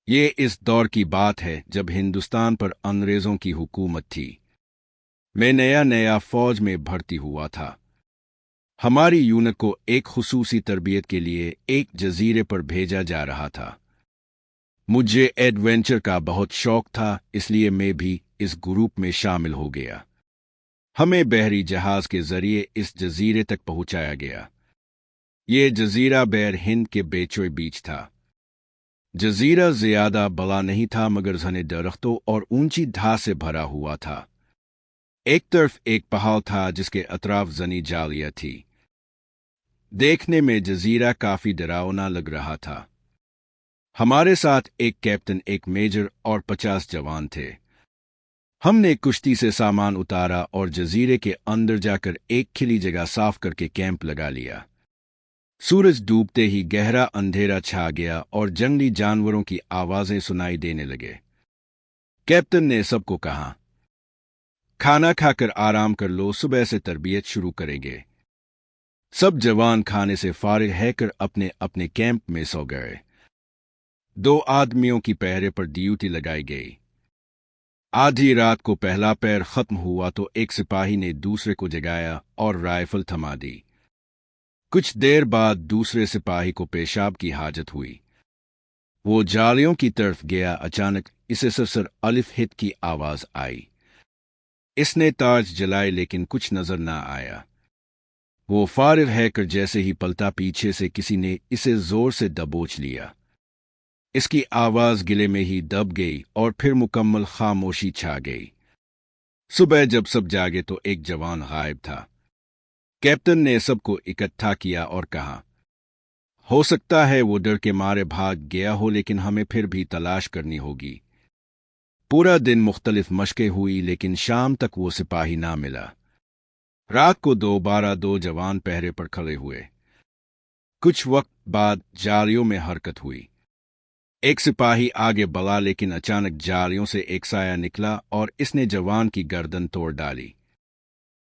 یہ اس دور کی بات ہے جب ہندوستان پر انگریزوں کی حکومت تھی۔ میں نیا نیا فوج میں بھرتی ہوا تھا۔ ہماری یونٹ کو ایک خصوصی تربیت کے لیے ایک جزیرے پر بھیجا جا رہا تھا۔ مجھے ایڈونچر کا بہت شوق تھا، اس لیے میں بھی اس گروپ میں شامل ہو گیا۔ ہمیں بحری جہاز کے ذریعے اس جزیرے تک پہنچایا گیا۔ یہ جزیرہ بحر ہند کے بیچوئے بیچ تھا۔ جزیرہ زیادہ بڑا نہیں تھا مگر گھنے درختوں اور اونچی ڈھال سے بھرا ہوا تھا۔ ایک طرف ایک پہاڑ تھا جس کے اطراف گھنی جھاڑیاں تھی۔ دیکھنے میں جزیرہ کافی ڈراؤنا لگ رہا تھا۔ ہمارے ساتھ ایک کیپٹن، ایک میجر اور 50 جوان تھے۔ ہم نے کشتی سے سامان اتارا اور جزیرے کے اندر جا کر ایک کھلی جگہ صاف کر کے کیمپ لگا لیا۔ سورج ڈوبتے ہی گہرا اندھیرا چھا گیا اور جنگلی جانوروں کی آوازیں سنائی دینے لگے۔ کیپٹن نے سب کو کہا، کھانا کھا کر آرام کر لو، صبح سے تربیت شروع کریں گے۔ سب جوان کھانے سے فارغ ہے کر اپنے اپنے کیمپ میں سو گئے۔ 2 آدمیوں کی پہرے پر ڈیوٹی لگائی گئی۔ آدھی رات کو پہلا پیر ختم ہوا تو ایک سپاہی نے دوسرے کو جگایا اور رائفل تھما دی۔ کچھ دیر بعد دوسرے سپاہی کو پیشاب کی حاجت ہوئی۔ وہ جالیوں کی طرف گیا، اچانک اسے سرسر الف ہت کی آواز آئی۔ اس نے ٹارچ جلائی لیکن کچھ نظر نہ آیا۔ وہ فارغ ہے کر جیسے ہی پلٹا، پیچھے سے کسی نے اسے زور سے دبوچ لیا۔ اس کی آواز گلے میں ہی دب گئی اور پھر مکمل خاموشی چھا گئی۔ صبح جب سب جاگے تو ایک جوان غائب تھا۔ کیپٹن نے سب کو اکٹھا کیا اور کہا، ہو سکتا ہے وہ ڈر کے مارے بھاگ گیا ہو، لیکن ہمیں پھر بھی تلاش کرنی ہوگی۔ پورا دن مختلف مشقیں ہوئی لیکن شام تک وہ سپاہی نہ ملا۔ رات کو دوبارہ 2 جوان پہرے پر کھڑے ہوئے۔ کچھ وقت بعد جالیوں میں حرکت ہوئی۔ ایک سپاہی آگے بڑھا لیکن اچانک جالیوں سے ایک سایہ نکلا اور اس نے جوان کی گردن توڑ ڈالی۔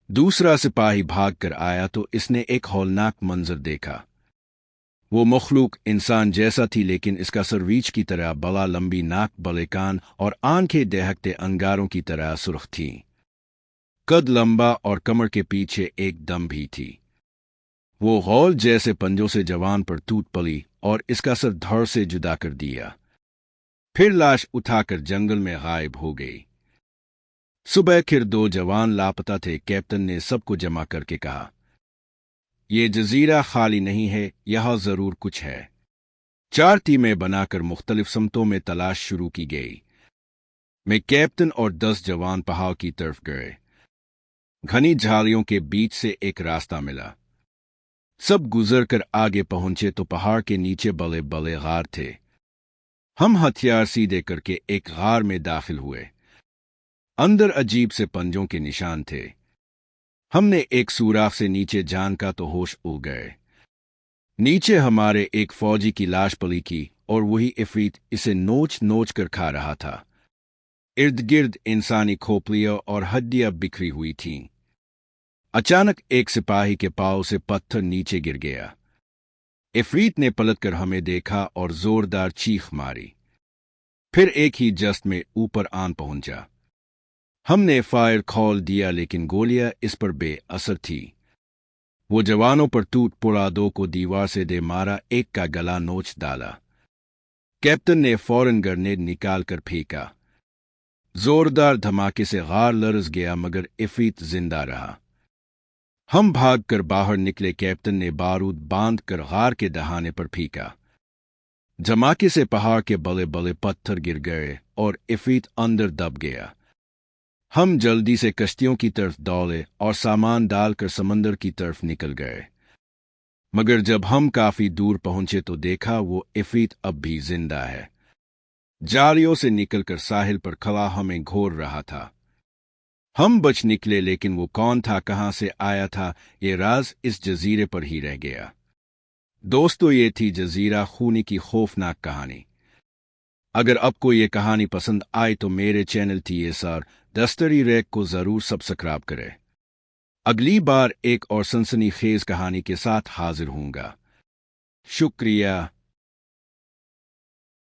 دوسرا سپاہی بھاگ کر آیا تو اس نے ایک ہولناک منظر دیکھا۔ وہ مخلوق انسان جیسا تھی لیکن اس کا سرویچ کی طرح بڑا، لمبی ناک، بڑے کان اور آنکھیں دہکتے انگاروں کی طرح سرخ تھیں۔ قد لمبا اور کمر کے پیچھے ایک دم بھی تھی۔ وہ غول جیسے پنجوں سے جوان پر ٹوٹ پڑی اور اس کا سر دھڑ سے جدا کر دیا۔ پھر لاش اٹھا کر جنگل میں غائب ہو گئی۔ صبح پھر 2 جوان لاپتہ تھے۔ کیپٹن نے سب کو جمع کر کے کہا، یہ جزیرہ خالی نہیں ہے، یہاں ضرور کچھ ہے۔ 4 ٹیمیں بنا کر مختلف سمتوں میں تلاش شروع کی گئی۔ میں، کیپٹن اور 10 جوان پہاڑ کی طرف گئے۔ گھنی جھاڑیوں کے بیچ سے ایک راستہ ملا۔ سب گزر کر آگے پہنچے تو پہاڑ کے نیچے بڑے بڑے غار تھے۔ ہم ہتھیار سیدھے کر کے ایک غار میں داخل ہوئے۔ اندر عجیب سے پنجوں کے نشان تھے۔ ہم نے ایک سوراخ سے نیچے جان کا تو ہوش اڑ گئے۔ نیچے ہمارے ایک فوجی کی لاش پڑی کی اور وہی عفریت اسے نوچ نوچ کر کھا رہا تھا۔ ارد گرد انسانی کھوپڑیاں اور ہڈیاں بکھری ہوئی تھیں۔ اچانک ایک سپاہی کے پاؤں سے پتھر نیچے گر گیا۔ عفریت نے پلٹ کر ہمیں دیکھا اور زوردار چیخ ماری۔ پھر ایک ہی جست میں اوپر آن پہنچا۔ ہم نے فائر کھول دیا لیکن گولیاں اس پر بے اثر تھی۔ وہ جوانوں پر ٹوٹ پڑا، 2 کو دیوار سے دے مارا، ایک کا گلا نوچ ڈالا۔ کیپٹن نے فوراً گرنیڈ نکال کر پھینکا۔ زوردار دھماکے سے غار لرز گیا مگر عفریت زندہ رہا۔ ہم بھاگ کر باہر نکلے۔ کیپٹن نے بارود باندھ کر غار کے دہانے پر پھینکا۔ دھماکے سے پہاڑ کے بڑے بڑے پتھر گر گئے اور عفریت اندر دب گیا۔ ہم جلدی سے کشتیوں کی طرف دوڑے اور سامان ڈال کر سمندر کی طرف نکل گئے۔ مگر جب ہم کافی دور پہنچے تو دیکھا وہ عفریت اب بھی زندہ ہے۔ جالیوں سے نکل کر ساحل پر کھڑا ہمیں گھور رہا تھا۔ ہم بچ نکلے لیکن وہ کون تھا، کہاں سے آیا تھا، یہ راز اس جزیرے پر ہی رہ گیا۔ دوستو، یہ تھی جزیرہ خونی کی خوفناک کہانی۔ اگر آپ کو یہ کہانی پسند آئی تو میرے چینل TSR دستری ریک کو ضرور سبسکرائب کرے۔ اگلی بار ایک اور سنسنی خیز کہانی کے ساتھ حاضر ہوں گا۔ شکریہ۔